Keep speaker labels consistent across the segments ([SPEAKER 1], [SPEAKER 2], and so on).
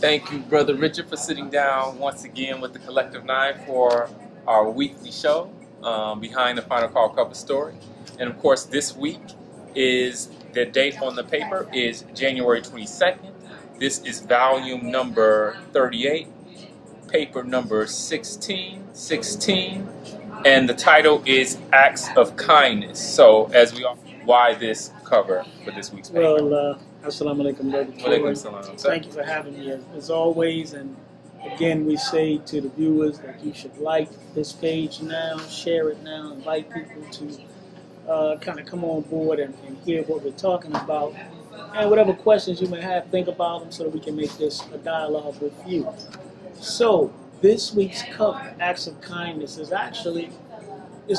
[SPEAKER 1] Thank you, Brother Richard, for sitting down once again with the Collective Nine for our weekly show, Behind the Final Call Cover Story. And of course, this week is the date on the paper is January 22nd. This is volume number 38, paper number 1616, and the title is Acts of Kindness. So, as we all, why this cover for this week's paper?
[SPEAKER 2] Well, assalamu alaikum, brother.
[SPEAKER 1] Walaikum salam, sir.
[SPEAKER 2] Thank you for having me as always. And again, we say to the viewers that you should like this page now, share it now, invite people to kind of come on board and hear what we're talking about. And whatever questions you may have, think about them so that we can make this a dialogue with you. So, this week's cover, Acts of Kindness, is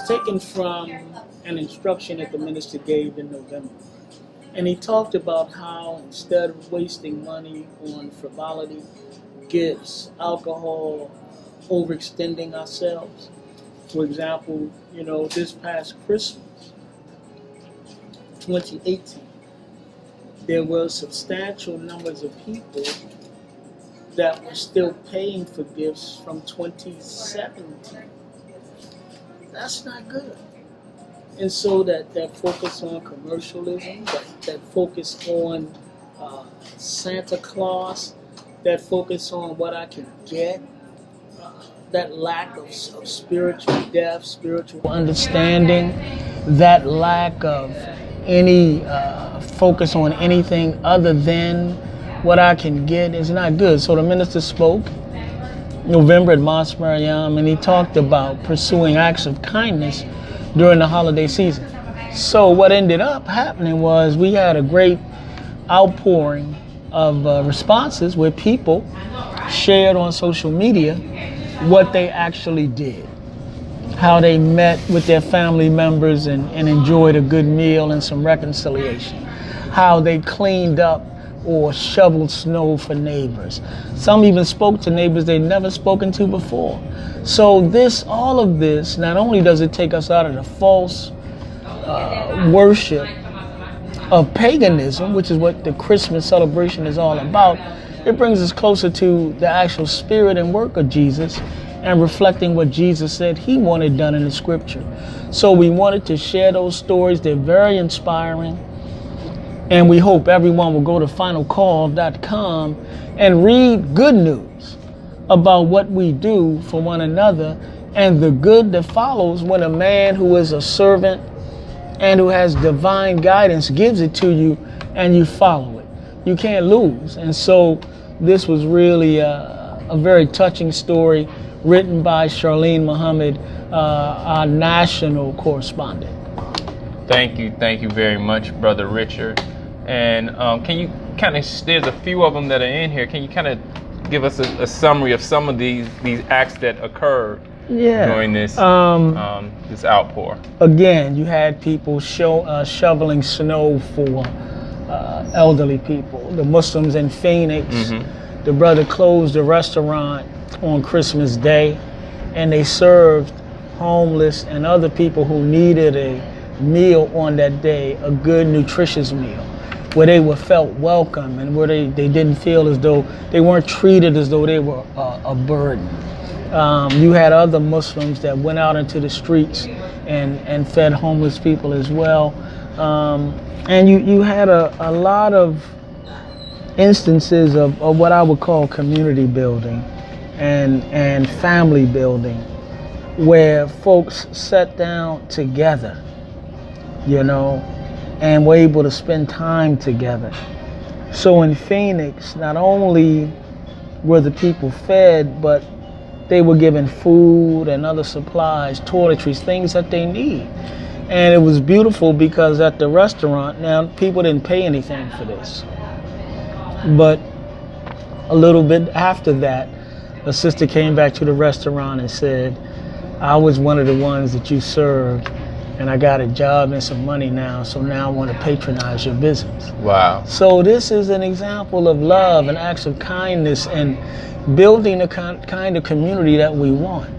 [SPEAKER 2] taken from an instruction that the minister gave in November. And he talked about how instead of wasting money on frivolity, gifts, alcohol, overextending ourselves. For example, this past Christmas, 2018, there were substantial numbers of people that were still paying for gifts from 2017. That's not good. And so that focus on commercialism, that focus on Santa Claus, that focus on what I can get, that lack of spiritual depth, spiritual understanding, that lack of any focus on anything other than what I can get is not good. So the minister spoke November at Mosque Maryam, and he talked about pursuing acts of kindness during the holiday season. So what ended up happening was we had a great outpouring of responses where people shared on social media what they actually did, how they met with their family members and enjoyed a good meal and some reconciliation, how they cleaned up or shoveled snow for neighbors. Some even spoke to neighbors they'd never spoken to before. So all of this, not only does it take us out of the false worship of paganism, which is what the Christmas celebration is all about, it brings us closer to the actual spirit and work of Jesus and reflecting what Jesus said he wanted done in the scripture. So we wanted to share those stories. They're very inspiring. And we hope everyone will go to finalcall.com and read good news about what we do for one another and the good that follows when a man who is a servant and who has divine guidance gives it to you and you follow it. You can't lose. And so this was really a very touching story written by Charlene Muhammad, our national correspondent.
[SPEAKER 1] Thank you very much, Brother Richard. And can you kind of, there's a few of them that are in here, can you kind of give us a summary of some of these acts that occurred during this this outpour?
[SPEAKER 2] Again, you had people shoveling snow for elderly people. The Muslims in Phoenix, the brother closed a restaurant on Christmas Day, and they served homeless and other people who needed a meal on that day, a good, nutritious meal, where they were felt welcome and where they didn't feel as though they weren't treated as though they were a burden. You had other Muslims that went out into the streets and fed homeless people as well. And you had a lot of instances of what I would call community building and family building, where folks sat down together, and were able to spend time together. So in Phoenix, not only were the people fed, but they were given food and other supplies, toiletries, things that they need. And it was beautiful because at the restaurant, now people didn't pay anything for this, but a little bit after that, a sister came back to the restaurant and said, I was one of the ones that you served, and I got a job and some money now, so now I want to patronize your business.
[SPEAKER 1] Wow.
[SPEAKER 2] So this is an example of love and acts of kindness and building the kind of community that we want.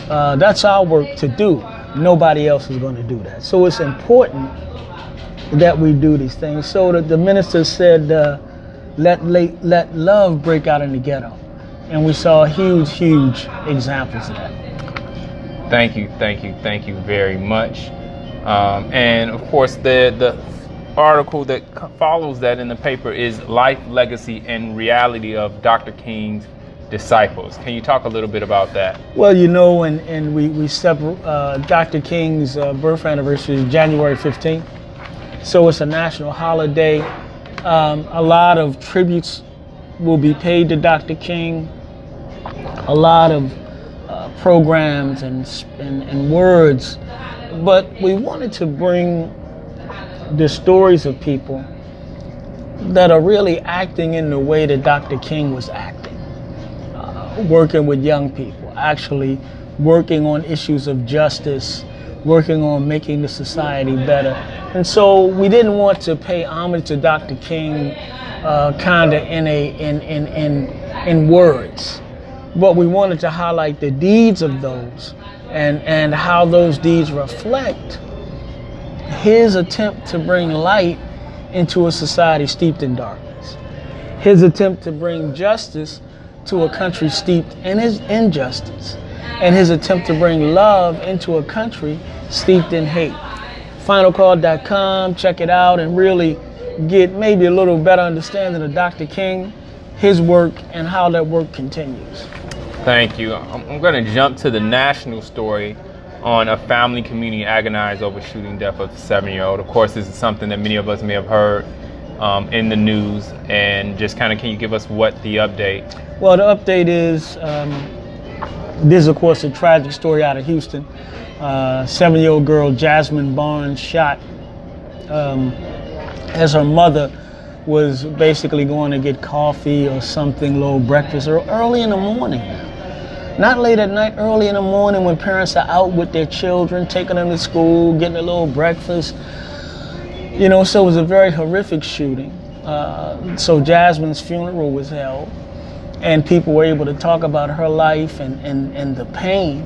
[SPEAKER 2] That's our work to do. Nobody else is going to do that. So it's important that we do these things. So the minister said let love break out in the ghetto. And we saw huge examples of that.
[SPEAKER 1] Thank you very much. And of course, the article that follows that in the paper is Life, Legacy, and Reality of Dr. King's Disciples. Can you talk a little bit about that?
[SPEAKER 2] Well, you know, and we separate Dr. King's birth anniversary is January 15th. So it's a national holiday. A lot of tributes will be paid to Dr. King. A lot of programs and words. But we wanted to bring the stories of people that are really acting in the way that Dr. King was acting. Working with young people, actually working on issues of justice, working on making the society better. And so we didn't want to pay homage to Dr. King kind of in words, but we wanted to highlight the deeds of those and how those deeds reflect his attempt to bring light into a society steeped in darkness, his attempt to bring justice to a country steeped in his injustice, and his attempt to bring love into a country steeped in hate. FinalCall.com, check it out and really get maybe a little better understanding of Dr. King, his work, and how that work continues.
[SPEAKER 1] Thank you. I'm going to jump to the national story on a family community agonized over shooting death of a 7-year-old. Of course, this is something that many of us may have heard in the news, and just kind of, can you give us what the update?
[SPEAKER 2] Well, the update is, this is of course a tragic story out of Houston. 7-year-old girl Jasmine Barnes shot as her mother was basically going to get coffee or something, a little breakfast, or early in the morning. Not late at night, early in the morning when parents are out with their children, taking them to school, getting a little breakfast. You know, so it was a very horrific shooting. So Jasmine's funeral was held, and people were able to talk about her life and the pain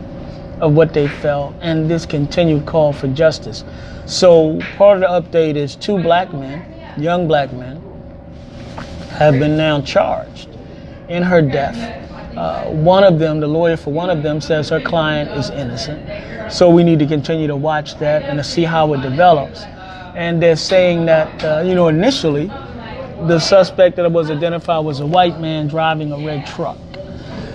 [SPEAKER 2] of what they felt, and this continued call for justice. So part of the update is 2 black men, young black men, have been now charged in her death. One of them, the lawyer for one of them, says her client is innocent. So we need to continue to watch that and to see how it develops. And they're saying that, you know, initially, the suspect that was identified was a white man driving a red truck.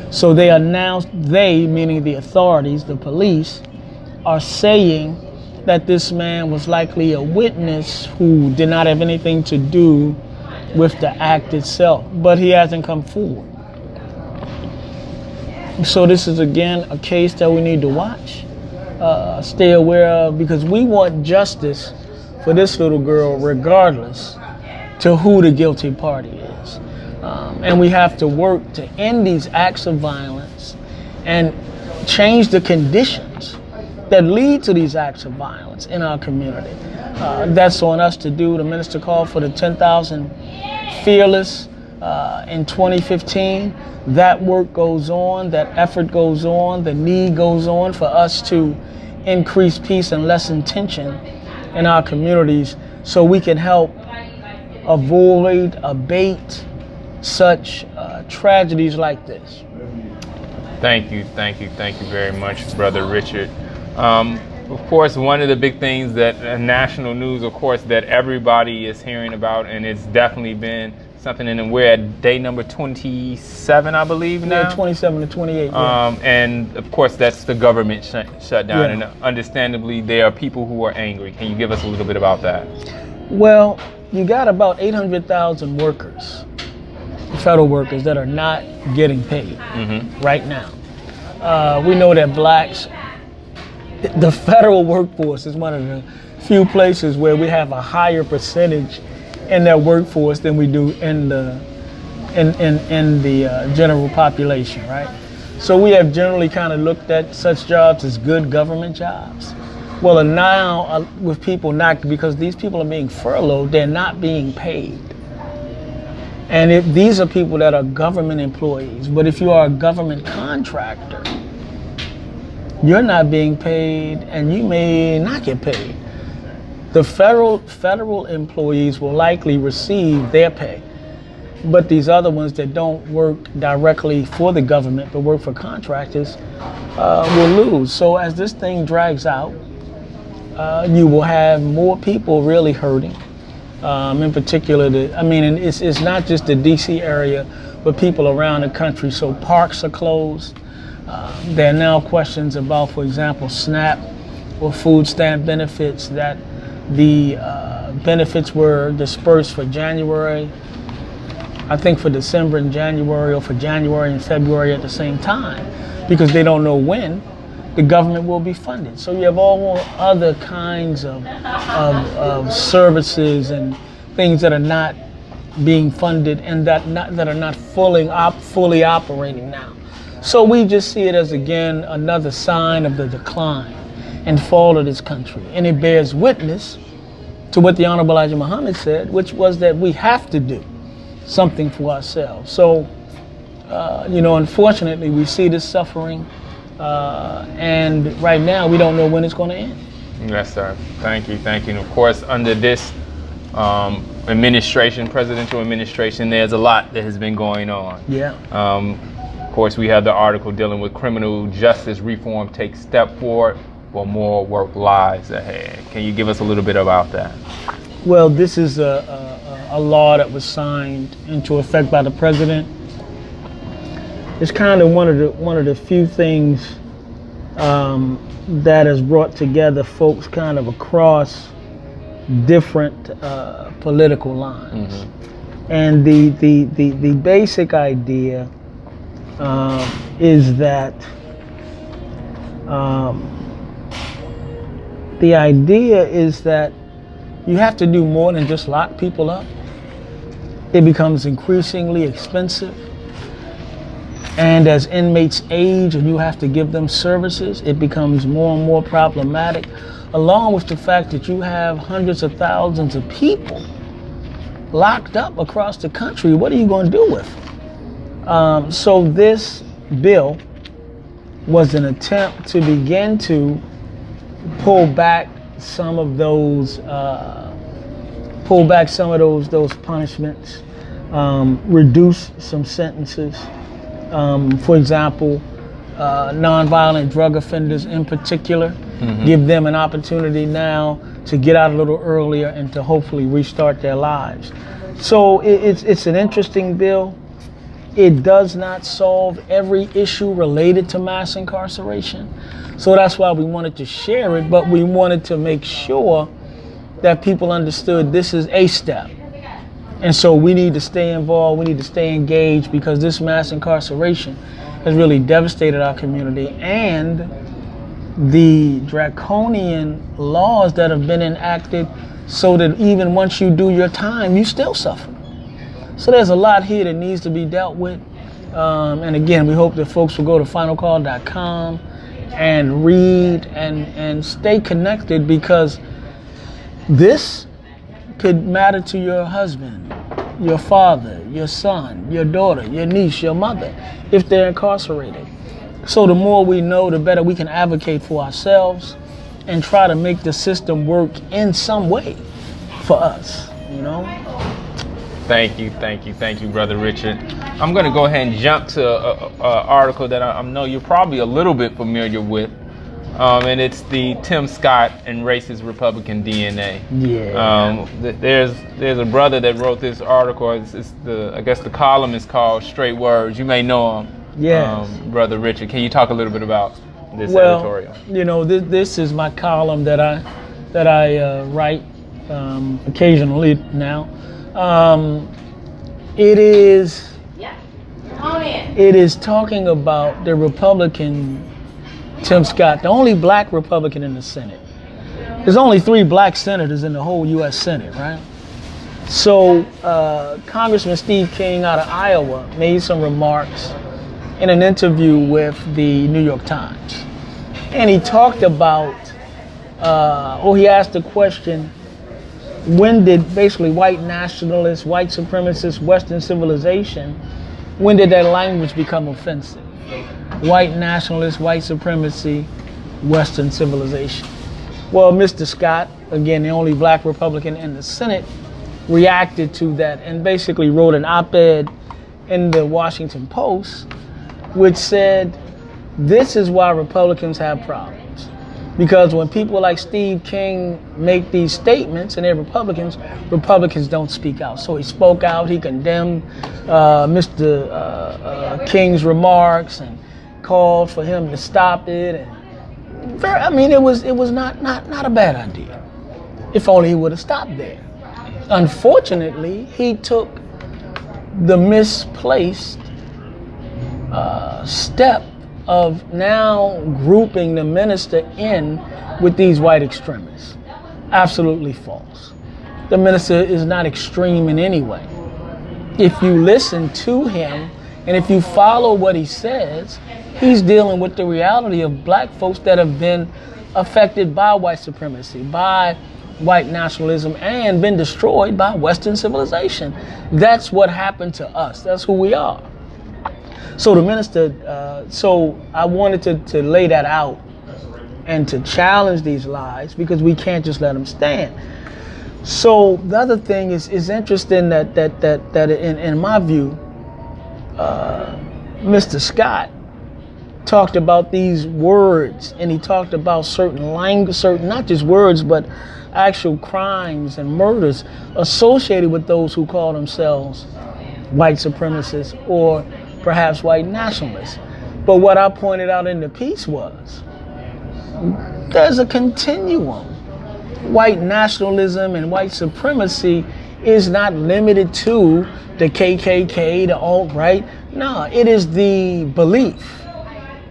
[SPEAKER 2] So they announced, meaning the authorities, the police, are saying that this man was likely a witness who did not have anything to do with the act itself, but he hasn't come forward. So this is again a case that we need to watch, stay aware of, because we want justice for this little girl regardless to who the guilty party is. And we have to work to end these acts of violence and change the conditions that lead to these acts of violence in our community. That's on us to do. The minister called for the 10,000 fearless in 2015. That work goes on, that effort goes on, the need goes on for us to increase peace and lessen tension in our communities so we can help avoid, abate such tragedies like this.
[SPEAKER 1] Thank you very much, Brother Richard. Of course, one of the big things that national news, of course, that everybody is hearing about, and it's definitely been something, and we're at day number 27, I believe now.
[SPEAKER 2] Yeah, 27 to 28. Yeah.
[SPEAKER 1] And of course, that's the government shutdown,
[SPEAKER 2] Yeah.
[SPEAKER 1] and understandably, there are people who are angry. Can you give us a little bit about that?
[SPEAKER 2] Well, you got about 800,000 workers, federal workers, that are not getting paid right now. We know that blacks, the federal workforce is one of the few places where we have a higher percentage in that workforce than we do in the general population, right? So we have generally kind of looked at such jobs as good government jobs. Well, now with people not, because these people are being furloughed, they're not being paid. And if these are people that are government employees, but if you are a government contractor, you're not being paid and you may not get paid. The federal employees will likely receive their pay. but these other ones that don't work directly for the government but work for contractors will lose. So as this thing drags out, you will have more people really hurting. In particular, and it's not just the DC area, but people around the country. So parks are closed. There are now questions about, for example, SNAP or food stamp benefits, that the benefits were dispersed for January, I think for December and January, or for January and February at the same time, because they don't know when the government will be funded. So you have all other kinds of services and things that are not being funded and that are not fully operating now. So we just see it as, again, another sign of the decline and fall of this country. And it bears witness to what the Honorable Elijah Muhammad said, which was that we have to do something for ourselves. So, unfortunately, we see this suffering, and right now we don't know when it's going to end.
[SPEAKER 1] Yes, sir. Thank you. And of course, under this presidential administration, there's a lot that has been going on.
[SPEAKER 2] Yeah.
[SPEAKER 1] Of course, we have the article dealing with criminal justice reform takes step forward, while more work lies ahead. Can you give us a little bit about that?
[SPEAKER 2] Well, this is a law that was signed into effect by the president. It's kind of one of the few things that has brought together folks kind of across different political lines. Mm-hmm. And the basic idea is that you have to do more than just lock people up. It becomes increasingly expensive. And as inmates age and you have to give them services, it becomes more and more problematic, along with the fact that you have hundreds of thousands of people locked up across the country. What are you going to do with them? So this bill was an attempt to begin to pull back some of those punishments, reduce some sentences. For example, nonviolent drug offenders in particular, mm-hmm. give them an opportunity now to get out a little earlier and to hopefully restart their lives. So it's an interesting bill. It does not solve every issue related to mass incarceration. So that's why we wanted to share it, but we wanted to make sure that people understood this is a step. And so we need to stay involved, we need to stay engaged, because this mass incarceration has really devastated our community, and the draconian laws that have been enacted so that even once you do your time, you still suffer. So there's a lot here that needs to be dealt with. And again, we hope that folks will go to finalcall.com and read and stay connected, because this could matter to your husband, your father, your son, your daughter, your niece, your mother, if they're incarcerated. So the more we know, the better we can advocate for ourselves and try to make the system work in some way for us,
[SPEAKER 1] Thank you, Brother Richard. I'm going to go ahead and jump to an article that I know you're probably a little bit familiar with, and it's the Tim Scott and Racist Republican DNA.
[SPEAKER 2] Yeah.
[SPEAKER 1] There's a brother that wrote this article. I guess the column is called Straight Words. You may know him.
[SPEAKER 2] Yes.
[SPEAKER 1] Brother Richard, can you talk a little bit about this editorial?
[SPEAKER 2] This is my column that I write occasionally now. It is talking about the Republican Tim Scott, the only black Republican in the Senate. There's only 3 black senators in the whole U.S. Senate, right? So Congressman Steve King out of Iowa made some remarks in an interview with the New York Times. And he talked about, he asked the question, when did basically white nationalists, white supremacists, Western civilization, when did that language become offensive? White nationalists, white supremacy, Western civilization. Well, Mr. Scott, again, the only black Republican in the Senate, reacted to that and basically wrote an op-ed in the Washington Post, which said, this is why Republicans have problems. Because when people like Steve King make these statements and they're Republicans, Republicans don't speak out. So he spoke out, he condemned Mr. King's remarks and called for him to stop it. And it was not a bad idea, if only he would have stopped there. Unfortunately, he took the misplaced step of now grouping the minister in with these white extremists. Absolutely false. The minister is not extreme in any way. If you listen to him and if you follow what he says, he's dealing with the reality of black folks that have been affected by white supremacy, by white nationalism, and been destroyed by Western civilization. That's what happened to us. That's who we are. So the minister, so I wanted to lay that out and to challenge these lies, because we can't just let them stand. So the other thing is interesting that in my view, Mr. Scott talked about these words, and he talked about certain language, certain not just words, but actual crimes and murders associated with those who call themselves white supremacists or perhaps white nationalists. But what I pointed out in the piece was there's a continuum. White nationalism and white supremacy is not limited to the KKK, the alt-right. No, it is the belief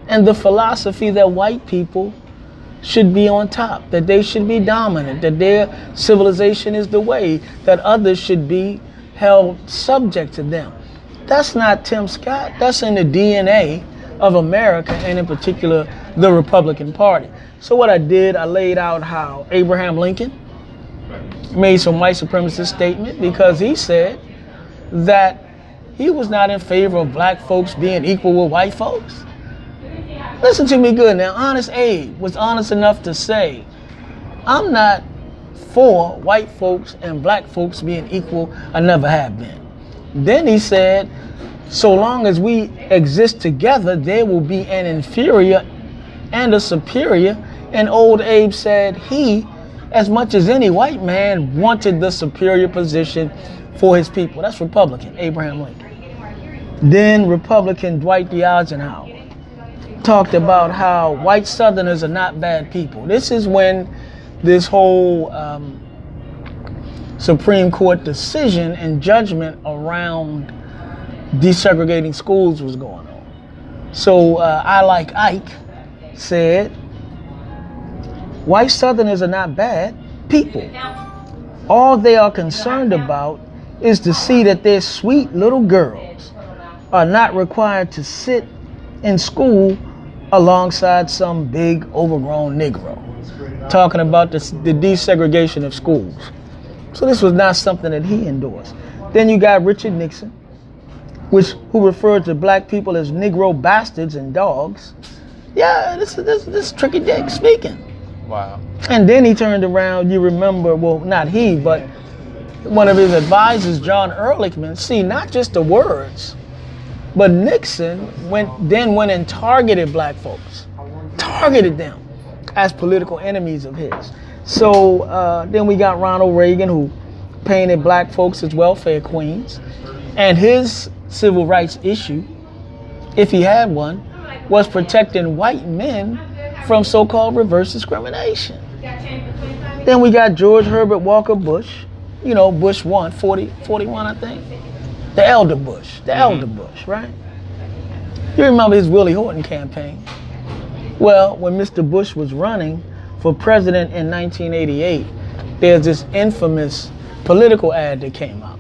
[SPEAKER 2] and the philosophy that white people should be on top, that they should be dominant, that their civilization is the way, that others should be held subject to them. That's not Tim Scott. That's in the DNA of America, and in particular, the Republican Party. So what I did, I laid out how Abraham Lincoln made some white supremacist statement, because he said that he was not in favor of black folks being equal with white folks. Listen to me good now. Honest Abe was honest enough to say, I'm not for white folks and black folks being equal. I never have been. Then he said, so long as we exist together, there will be an inferior and a superior. And old Abe said he, as much as any white man, wanted the superior position for his people. That's Republican, Abraham Lincoln. Then Republican Dwight D. Eisenhower talked about how white Southerners are not bad people. This is when this whole Supreme Court decision and judgment around desegregating schools was going on. So I Like Ike said, white Southerners are not bad people. All they are concerned about is to see that their sweet little girls are not required to sit in school alongside some big overgrown Negro. Talking about the desegregation of schools. So this was not something that he endorsed. Then you got Richard Nixon, who referred to black people as Negro bastards and dogs. Yeah, this is Tricky Dick speaking.
[SPEAKER 1] Wow.
[SPEAKER 2] And then he turned around, you remember, well, not he, but one of his advisors, John Ehrlichman, see, not just the words, but Nixon went and targeted black folks, targeted them as political enemies of his. So then we got Ronald Reagan, who painted black folks as welfare queens, and his civil rights issue, if he had one, was protecting white men from so-called reverse discrimination. Then we got George Herbert Walker Bush, you know, Bush 1, 41, I think. The elder Bush, right? You remember his Willie Horton campaign. Well, when Mr. Bush was running for president in 1988, there's this infamous political ad that came out.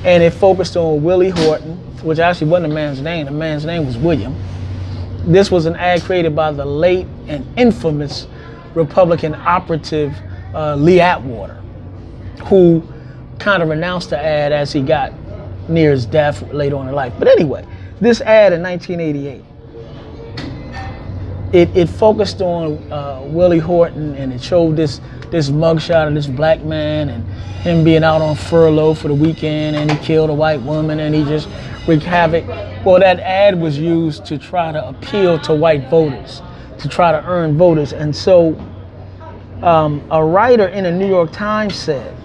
[SPEAKER 2] And it focused on Willie Horton, which actually wasn't a man's name. The man's name was William. This was an ad created by the late and infamous Republican operative Lee Atwater, who kind of renounced the ad as he got near his death later on in life. But anyway, this ad in 1988, it focused on Willie Horton, and it showed this this mugshot of this black man and him being out on furlough for the weekend, and he killed a white woman and he just wreaked havoc. Well, that ad was used to try to appeal to white voters, to try to earn voters. And so a writer in the New York Times said,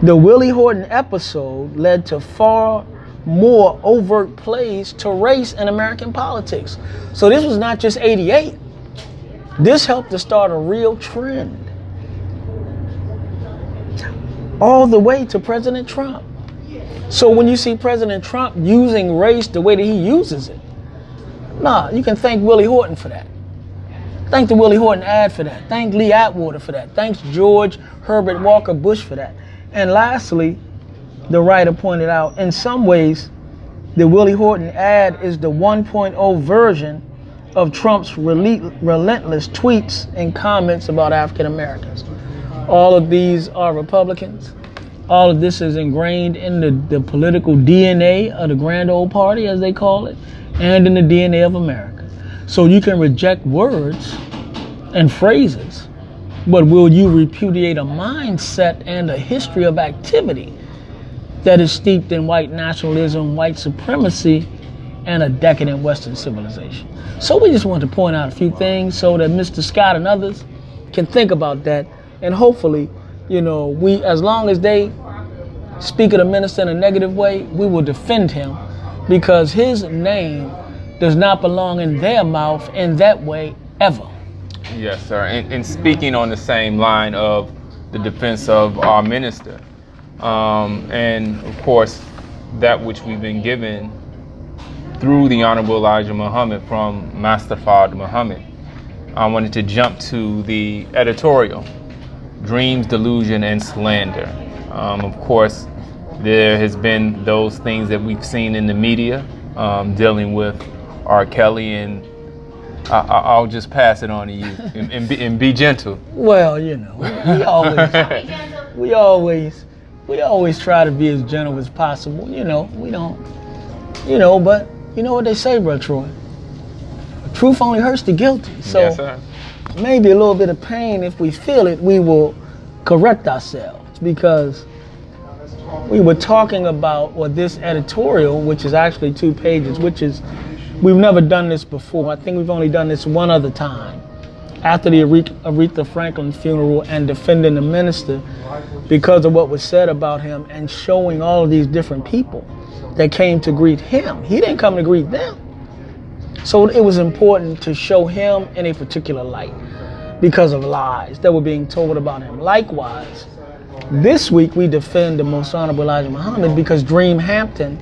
[SPEAKER 2] the Willie Horton episode led to far more overt plays to race in American politics. So this was not just 88. This helped to start a real trend all the way to President Trump. So when you see President Trump using race the way that he uses it, you can thank Willie Horton for that. Thank the Willie Horton ad for that. Thank Lee Atwater for that. Thanks George Herbert Walker Bush for that. And lastly, the writer pointed out, in some ways, the Willie Horton ad is the 1.0 version of Trump's relentless tweets and comments about African Americans. All of these are Republicans. All of this is ingrained in the political DNA of the grand old party, as they call it, and in the DNA of America. So you can reject words and phrases, but will you repudiate a mindset and a history of activity that is steeped in white nationalism, white supremacy, and a decadent Western civilization? So we just want to point out a few things so that Mr. Scott and others can think about that. And hopefully, we, as long as they speak of the minister in a negative way, we will defend him, because his name does not belong in their mouth in that way ever.
[SPEAKER 1] Yes, sir. And speaking on the same line of the defense of our minister, and of course, that which we've been given through the Honorable Elijah Muhammad from Master Fard Muhammad, I wanted to jump to the editorial, Dreams, Delusion, and Slander. Of course, there has been those things that we've seen in the media dealing with R. Kelly, and I'll just pass it on to you and be gentle.
[SPEAKER 2] Well, we always try to be as gentle as possible. We don't, but you know what they say, Brother Troy? Truth only hurts the guilty. So
[SPEAKER 1] yes, sir.
[SPEAKER 2] Maybe a little bit of pain, if we feel it, we will correct ourselves, because we were talking about, this editorial, which is actually 2 pages, we've never done this before. I think we've only done this one other time, after the Aretha Franklin funeral, and defending the minister because of what was said about him, and showing all of these different people that came to greet him. He didn't come to greet them. So it was important to show him in a particular light because of lies that were being told about him. Likewise, this week we defend the Most Honorable Elijah Muhammad because Dream Hampton,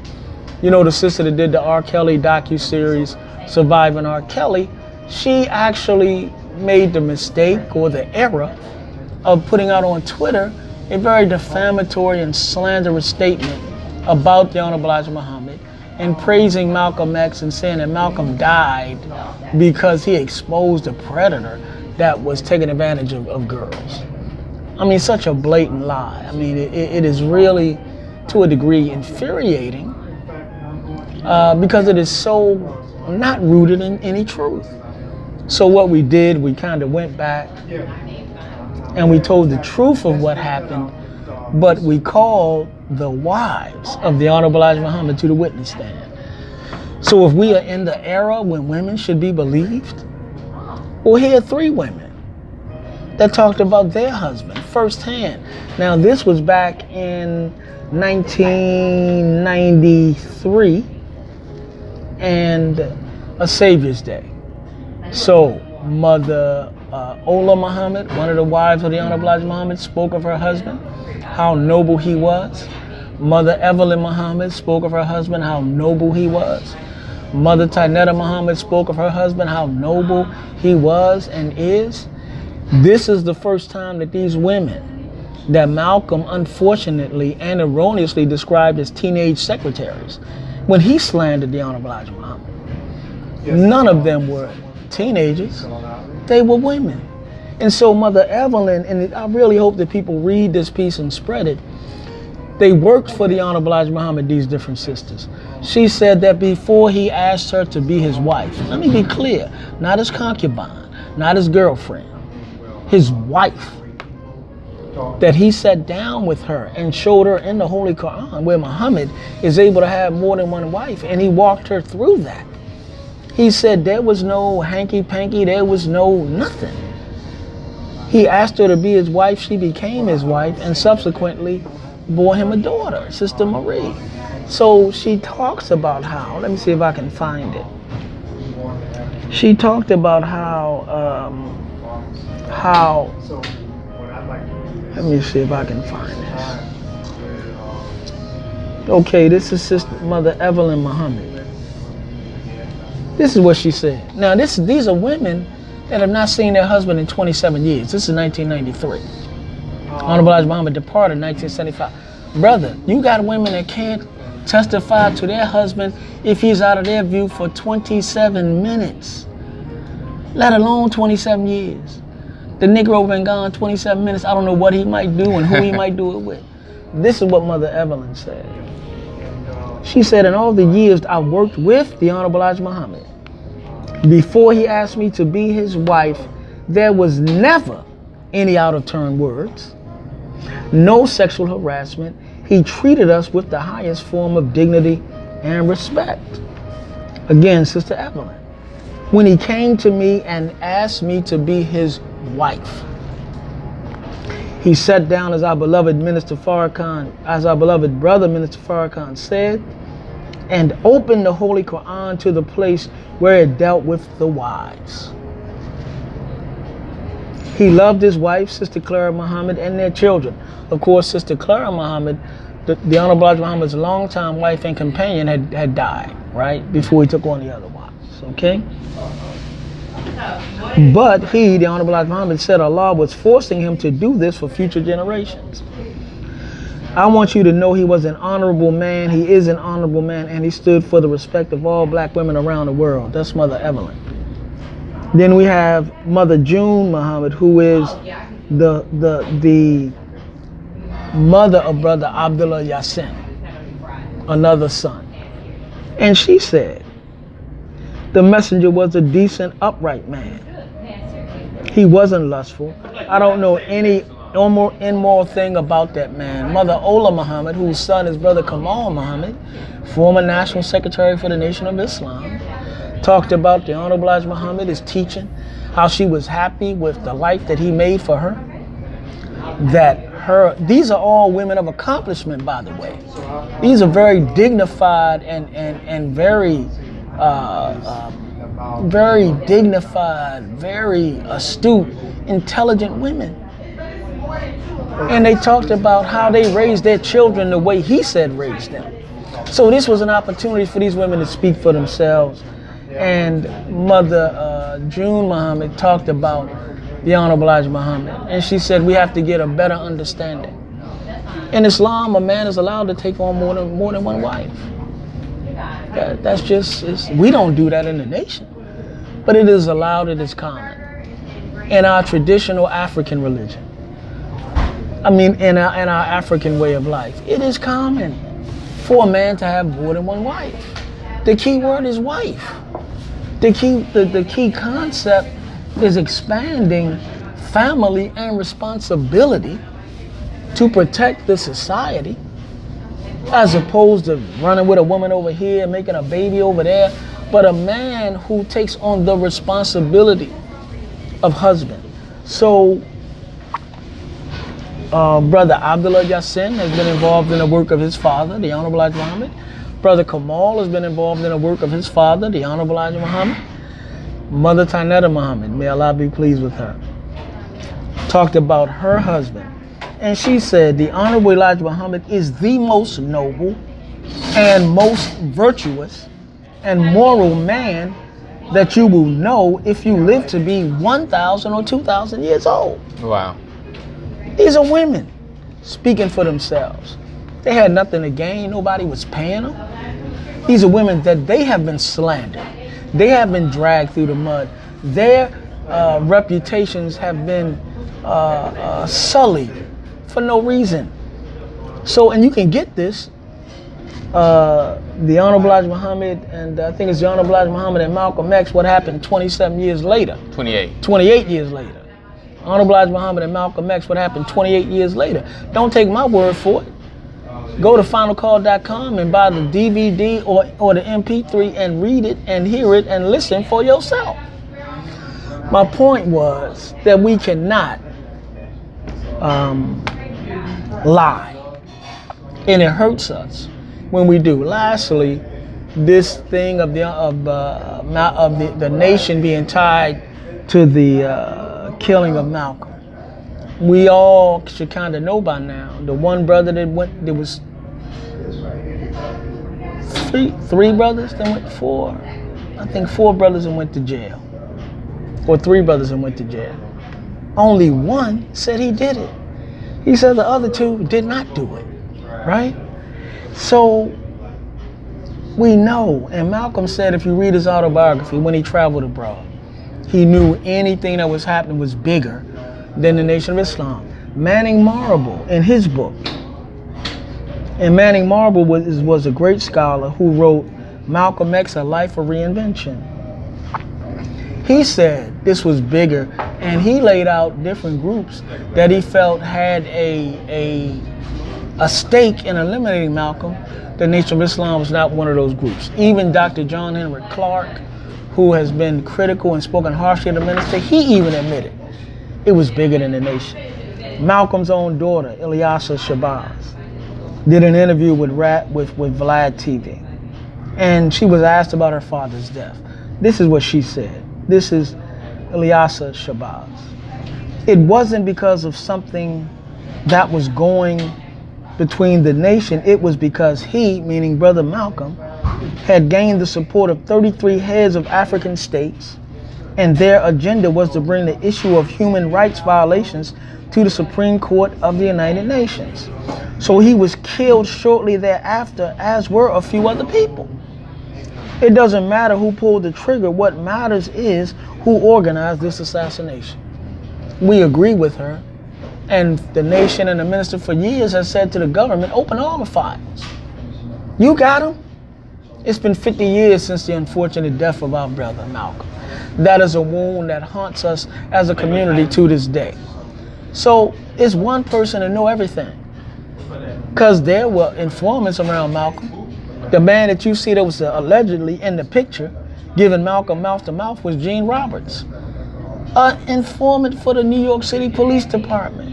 [SPEAKER 2] the sister that did the R. Kelly docuseries, Surviving R. Kelly, she actually made the mistake or the error of putting out on Twitter a very defamatory and slanderous statement about the Honorable Elijah Muhammad, and praising Malcolm X and saying that Malcolm died because he exposed a predator that was taking advantage of girls. I mean, such a blatant lie. I mean, it is really, to a degree, infuriating because it is so not rooted in any truth. So what we did, we kind of went back and we told the truth of what happened, but we called the wives of the Honorable Elijah Muhammad to the witness stand. So if we are in the era when women should be believed, well, here are 3 women that talked about their husband firsthand. Now, this was back in 1993 and a Savior's Day. So Mother Ola Muhammad, one of the wives of the Honorable Elijah Muhammad, spoke of her husband, how noble he was. Mother Evelyn Muhammad spoke of her husband, how noble he was. Mother Tynetta Muhammad spoke of her husband, how noble he was and is. This is the first time that these women, that Malcolm unfortunately and erroneously described as teenage secretaries, when he slandered the Honorable Elijah Muhammad, none of them were teenagers. They were women. And so Mother Evelyn, and I really hope that people read this piece and spread it, they worked for the Honorable Elijah Muhammad, these different sisters. She said that before he asked her to be his wife, let me be clear, not his concubine, not his girlfriend, his wife, that he sat down with her and showed her in the Holy Quran where Muhammad is able to have more than one wife, and he walked her through that. He said there was no hanky-panky, there was no nothing. He asked her to be his wife, she became his wife, and subsequently bore him a daughter, Sister Marie. So she talks about how, let me see if I can find it. She talked about let me see if I can find this. Okay, this is Sister Mother Evelyn Muhammad. This is what she said. Now, these are women that have not seen their husband in 27 years. This is 1993. Honorable Elijah Muhammad departed in 1975. Brother, you got women that can't testify to their husband if he's out of their view for 27 minutes, let alone 27 years. The Negro been gone 27 minutes. I don't know what he might do and who he might do it with. This is what Mother Evelyn said. She said, in all the years I worked with the Honorable Elijah Muhammad, before he asked me to be his wife, there was never any out-of-turn words, no sexual harassment. He treated us with the highest form of dignity and respect. Again, Sister Evelyn, when he came to me and asked me to be his wife, he sat down, as our beloved Minister Farrakhan, as our beloved brother Minister Farrakhan said, and opened the Holy Quran to the place where it dealt with the wives. He loved his wife, Sister Clara Muhammad, and their children. Of course, Sister Clara Muhammad, the Honorable Elijah Muhammad's longtime wife and companion, had died, right, before he took on the other wives, okay? But he, the Honorable Elijah Muhammad, said Allah was forcing him to do this for future generations. I want you to know he was an honorable man, he is an honorable man, and he stood for the respect of all black women around the world. That's Mother Evelyn. Then we have Mother June Muhammad, who is the mother of Brother Abdullah Yassin, another son. And she said, the messenger was a decent, upright man. He wasn't lustful. I don't know any immoral thing about that man. Mother Ola Muhammad, whose son is Brother Kamal Muhammad, former National Secretary for the Nation of Islam, talked about the Honorable Elijah Muhammad, his teaching, how she was happy with the life that he made for her. These are all women of accomplishment, by the way. These are very dignified and very dignified, very astute, intelligent women. And they talked about how they raised their children the way he said raise them. So this was an opportunity for these women to speak for themselves. And Mother June Muhammad talked about the Honorable Elijah Muhammad. And she said we have to get a better understanding. In Islam, a man is allowed to take on more than one wife. That's just, we don't do that in the nation. But it is allowed, it is common. In our traditional African religion. I mean, in our African way of life, it is common for a man to have more than one wife. The key word is wife. The key concept is expanding family and responsibility to protect the society, as opposed to running with a woman over here, making a baby over there, but a man who takes on the responsibility of husband. So, Brother Abdullah Yassin has been involved in the work of his father, the Honorable Elijah Muhammad. Brother Kamal has been involved in the work of his father, the Honorable Elijah Muhammad. Mother Tainetta Muhammad, may Allah be pleased with her, talked about her husband. And she said, the Honorable Elijah Muhammad is the most noble and most virtuous and moral man that you will know if you live to be 1,000 or 2,000 years old.
[SPEAKER 1] Wow.
[SPEAKER 2] These are women speaking for themselves. They had nothing to gain. Nobody was paying them. These are women that they have been slandered. They have been dragged through the mud. Their reputations have been sullied for no reason. So, and you can get this. The Honorable Elijah Muhammad, and I think it's the Honorable Elijah Muhammad and Malcolm X, what happened 27 years later.
[SPEAKER 1] 28.
[SPEAKER 2] 28 years later.
[SPEAKER 3] Honorable Elijah Muhammad and Malcolm X, what happened 28 years later. Don't take my word for it. Go to finalcall.com and buy the DVD or the MP3 and read it and hear it and listen for yourself. My point was that we cannot lie, and it hurts us when we do. Lastly, this thing of the nation being tied to the killing of Malcolm. We all should kind of know by now. The one brother there was three brothers that went I think four brothers and went to jail. Or three brothers and went to jail. Only one said he did it. He said the other two did not do it, right? So we know, and Malcolm said if you read his autobiography, when he traveled abroad, he knew anything that was happening was bigger than the Nation of Islam. Manning Marable, in his book, and Manning Marable was a great scholar who wrote Malcolm X, A Life of Reinvention. He said this was bigger, and he laid out different groups that he felt had a stake in eliminating Malcolm. The Nation of Islam was not one of those groups. Even Dr. John Henry Clark, who has been critical and spoken harshly of the minister, he even admitted it was bigger than the nation. Malcolm's own daughter, Ilyasa Shabazz, did an interview with Vlad TV, and she was asked about her father's death. This is what she said. This is Ilyasa Shabazz. It wasn't because of something that was going between the nation. It was because he, meaning Brother Malcolm, had gained the support of 33 heads of African states, and their agenda was to bring the issue of human rights violations to the Supreme Court of the United Nations. So he was killed shortly thereafter, as were a few other people. It doesn't matter who pulled the trigger. What matters is who organized this assassination. We agree with her, and the nation and the minister for years has said to the government, open all the files. You got him. It's been 50 years since the unfortunate death of our brother Malcolm. That is a wound that haunts us as a community to this day. So it's one person to know everything, because there were informants around Malcolm. The man that you see that was allegedly in the picture giving Malcolm mouth to mouth was Gene Roberts, an informant for the New York City Police Department.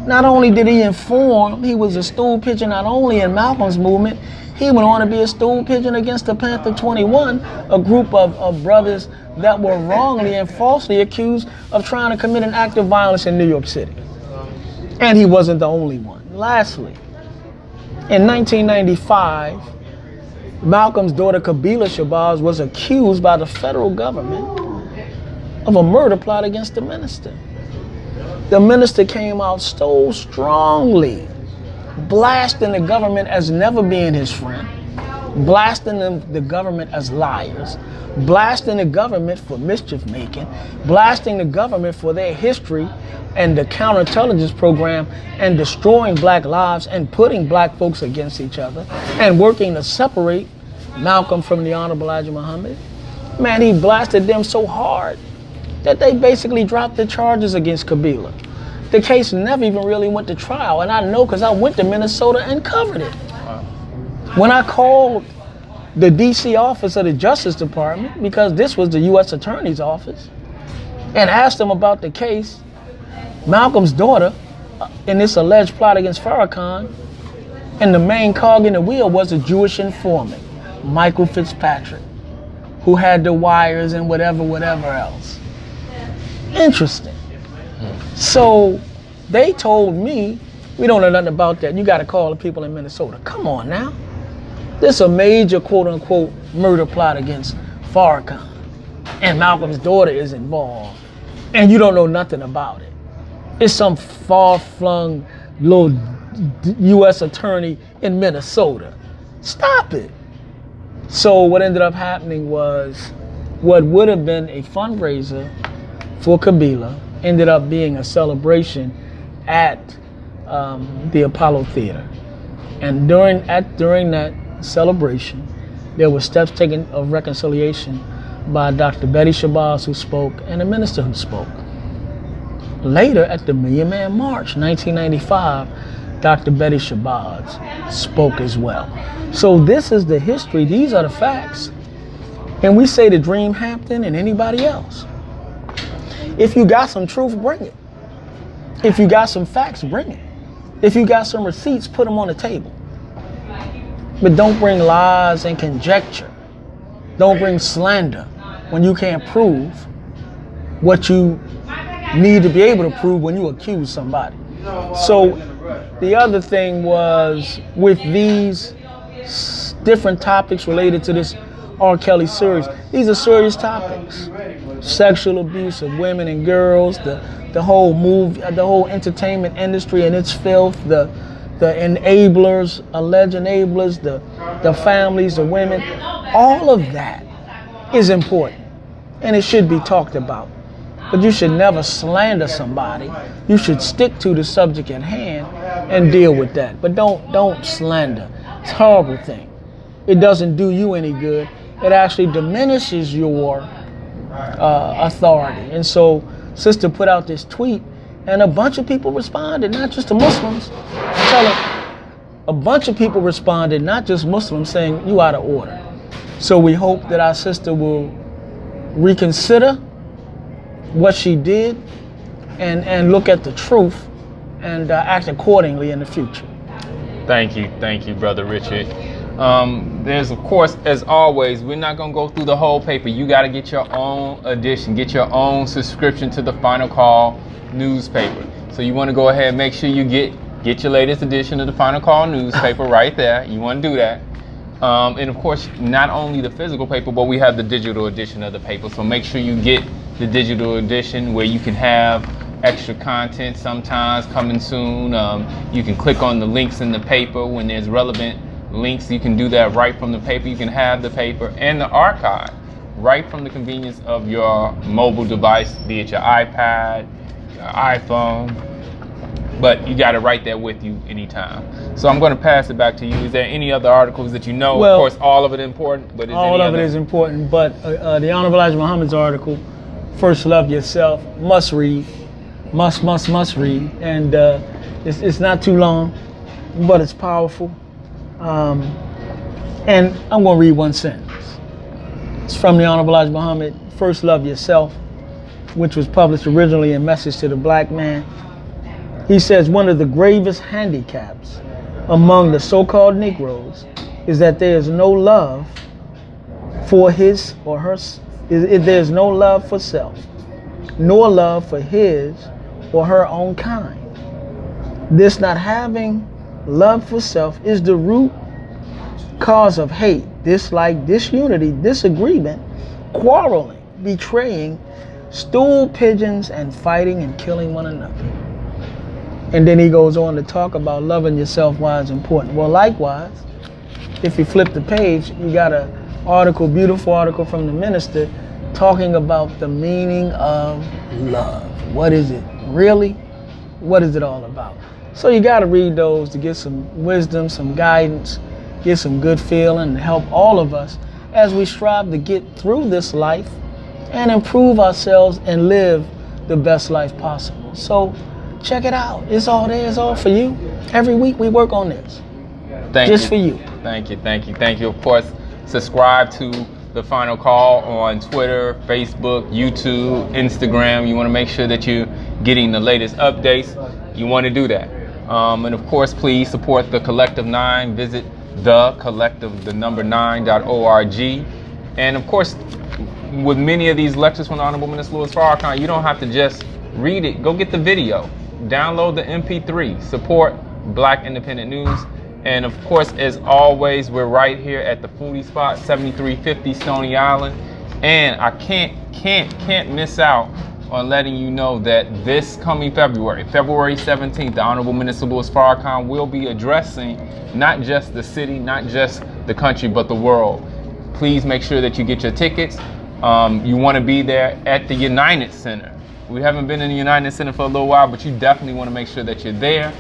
[SPEAKER 3] Not only did he inform, he was a stool pigeon not only in Malcolm's movement, he went on to be a stool pigeon against the Panther 21, a group of brothers that were wrongly and falsely accused of trying to commit an act of violence in New York City. And he wasn't the only one. Lastly, in 1995, Malcolm's daughter Kabila Shabazz was accused by the federal government of a murder plot against the minister. The minister came out so strongly, blasting the government as never being his friend, blasting the government as liars, blasting the government for mischief making, blasting the government for their history and the counterintelligence program, and destroying black lives and putting black folks against each other and working to separate Malcolm from the Honorable Elijah Muhammad. Man, he blasted them so hard that they basically dropped the charges against Kabila. The case never even really went to trial, and I know because I went to Minnesota and covered it. When I called the DC office of the Justice Department, because this was the U.S. Attorney's office, and asked them about the case, Malcolm's daughter in this alleged plot against Farrakhan, and the main cog in the wheel was a Jewish informant, Michael Fitzpatrick, who had the wires and whatever else. Interesting. So they told me, we don't know nothing about that. You got to call the people in Minnesota. Come on now. This is a major quote unquote murder plot against Farrakhan, and Malcolm's daughter is involved, and you don't know nothing about it. It's some far-flung little U.S. attorney in Minnesota. Stop it. So what ended up happening was what would have been a fundraiser for Kabila ended up being a celebration at the Apollo Theater. And during that celebration, there were steps taken of reconciliation by Dr. Betty Shabazz, who spoke, and the minister who spoke. Later, at the Million Man March, 1995, Dr. Betty Shabazz spoke as well. So this is the history. These are the facts. And we say to Dream Hampton and anybody else, if you got some truth, bring it. If you got some facts, bring it. If you got some receipts, put them on the table. But don't bring lies and conjecture. Don't bring slander when you can't prove what you need to be able to prove when you accuse somebody. So the other thing was, with these different topics related to this R. Kelly series, these are serious topics. Sexual abuse of women and girls, the whole the whole entertainment industry and its filth, the enablers, alleged enablers, the families, the women, all of that is important and it should be talked about. But you should never slander somebody. You should stick to the subject at hand and deal with that. But don't slander. It's a horrible thing. It doesn't do you any good. It actually diminishes your authority. And so Sister put out this tweet and a bunch of people responded, not just the Muslims. A bunch of people responded, not just Muslims, saying you out of order. So we hope that our sister will reconsider what she did and look at the truth and act accordingly in the future.
[SPEAKER 1] Thank you, Brother Richard. There's, of course, as always, we're not going to go through the whole paper. You got to get your own edition, get your own subscription to the Final Call newspaper. So you want to go ahead and make sure you get your latest edition of the Final Call newspaper right there. You want to do that. And of course, not only the physical paper, but we have the digital edition of the paper. So make sure you get the digital edition where you can have extra content sometimes coming soon. You can click on the links in the paper when there's relevant links. You can do that right from the paper. You can have the paper and the archive right from the convenience of your mobile device, be it your iPad, your iPhone. But you got it right there with you anytime. So I'm going to pass it back to you. Is there any other articles that you know?
[SPEAKER 3] Well,
[SPEAKER 1] of course, all of it important, but
[SPEAKER 3] all of it is important. But the Honorable Elijah Muhammad's article, First Love Yourself, must read, must read, and it's not too long, but it's powerful. And I'm going to read one sentence. It's from the Honorable Elijah Muhammad, First Love Yourself, which was published originally in Message to the Black Man. He says, one of the gravest handicaps among the so-called Negroes is that there is no love for his or her, there's no love for self, nor love for his or her own kind. This not having love for self is the root cause of hate, dislike, disunity, disagreement, quarreling, betraying, stool pigeons, and fighting and killing one another. And then he goes on to talk about loving yourself, why it's important. Well, likewise, if you flip the page, you got an article, beautiful article from the minister talking about the meaning of love. What is it really? What is it all about? So you got to read those to get some wisdom, some guidance, get some good feeling, and help all of us as we strive to get through this life and improve ourselves and live the best life possible. So check it out. It's all there. It's all for you. Every week we work on this. Just for you.
[SPEAKER 1] Thank you. Of course, subscribe to The Final Call on Twitter, Facebook, YouTube, Instagram. You want to make sure that you're getting the latest updates. You want to do that. And of course, please support the Collective 9. Visit thecollective9.org. And of course, with many of these lectures from the Honorable Minister Louis Farrakhan, you don't have to just read it. Go get the video. Download the MP3. Support Black Independent News. And of course, as always, we're right here at the foodie spot, 7350 Stony Island. And I can't miss out on letting you know that this coming February 17th, the Honorable Minister Louis Farrakhan will be addressing not just the city, not just the country, but the world. Please make sure that you get your tickets. You want to be there at the United Center. We haven't been in the United Center for a little while, but you definitely want to make sure that you're there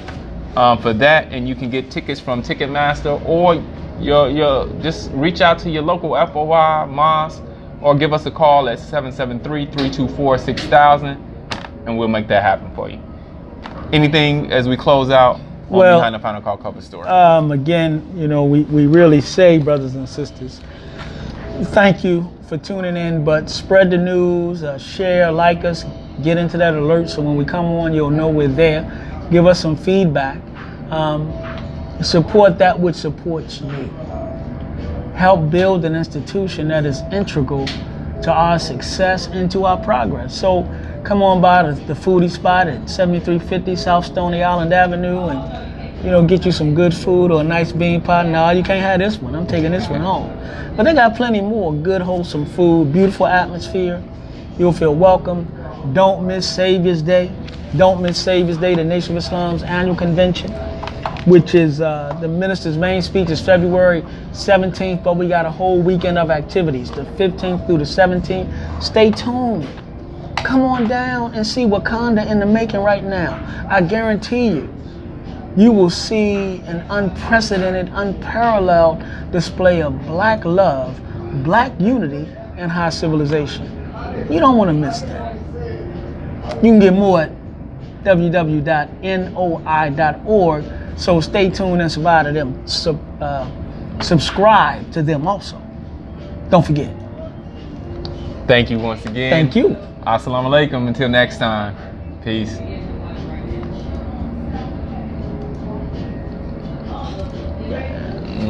[SPEAKER 1] for that. And you can get tickets from Ticketmaster, or your just reach out to your local FOI, mosque, or give us a call at 773-324-6000. and we'll make that happen for you. Anything as we close out on
[SPEAKER 3] Well,
[SPEAKER 1] Behind the Final Call cover story?
[SPEAKER 3] Again, we really say, brothers and sisters, thank you for tuning in, but spread the news, share, like us, get into that alert so when we come on, you'll know we're there. Give us some feedback. Support that which supports you. Help build an institution that is integral to our success and to our progress. So come on by the foodie spot at 7350 South Stony Island Avenue and get you some good food or a nice bean pie. No, you can't have this one. I'm taking this one home. But they got plenty more good, wholesome food, beautiful atmosphere. You'll feel welcome. Don't miss Savior's Day. Don't miss Savior's Day, the Nation of Islam's annual convention, which is the minister's main speech is February 17th, but we got a whole weekend of activities, the 15th through the 17th. Stay tuned. Come on down and see Wakanda in the making right now. I guarantee you will see an unprecedented, unparalleled display of black love, black unity, and high civilization. You don't want to miss that. You can get more at www.noi.org. So stay tuned and subscribe to them. Subscribe to them also. Don't forget.
[SPEAKER 1] Thank you once again.
[SPEAKER 3] Thank you.
[SPEAKER 1] Assalamu alaikum. Until next time. Peace.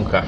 [SPEAKER 1] Okay.